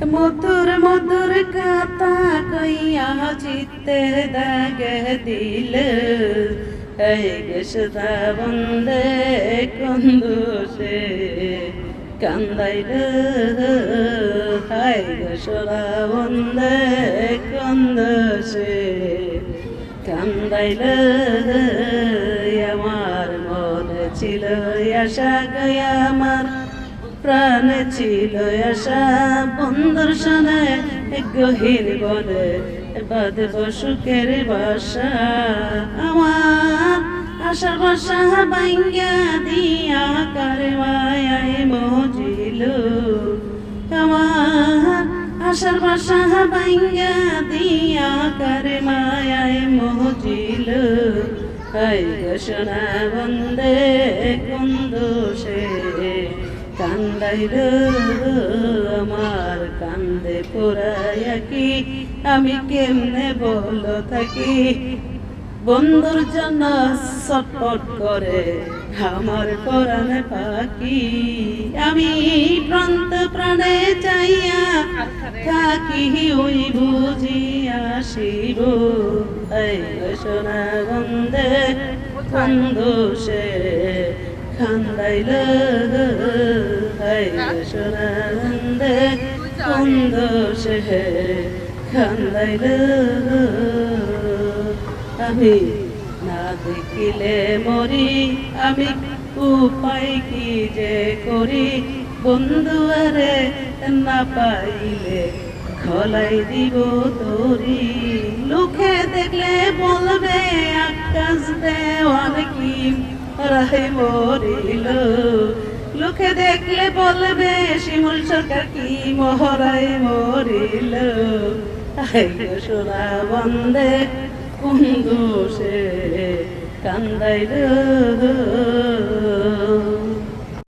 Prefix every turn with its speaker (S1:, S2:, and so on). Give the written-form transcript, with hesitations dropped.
S1: মধুর মধুর কথা কইয়া চিত্তে দাগে দিল এই গেসদা বন্দে কন্দুসে কান্দাইল হাই গেসদা বন্দে কন্দুসে কান্দাইল আমার মনে ছিল আশা গয়া আমার প্রাণ ছিল আশা বন্ধুর সনে গহীর বনে বাঁধব সুখের বাসা আমার আশার বাসা ভাঙ্গা দিয়া কারে মায়ায় মজিল আমার আশার বাসা ভাঙ্গা দিয়া কারে মায়ায় মজিল হাই সোনা বন্দে কুন্দুসে কান্দাইল আমার কান্দে পোড়াইয়া কি আমি কেমনে বলো থাকি বন্ধুর জন্য ছটফট করে আমার পরাণে পাখি আমি প্রান্ত প্রাণে চাইয়া থাকি ওই বুঝি আসিব এই সোনা বন্দে কুন্দুসে কান্দাইল হাই সোনা বন্দে কুন্দুসে কান্দাইল আমি না দেখিলে মরি আমি উপায় কি যে করি বন্ধু আরে না পাইলে খলাই দিব তোরি লোকে দেখলে বলবে আকাশ দেওয়ার কি রাহে মরিল লোকে দেখলে বলবে শিমুল সরকার কি মহরাই মরিল সোনা বন্দে কুন্দুসে কান্দাইল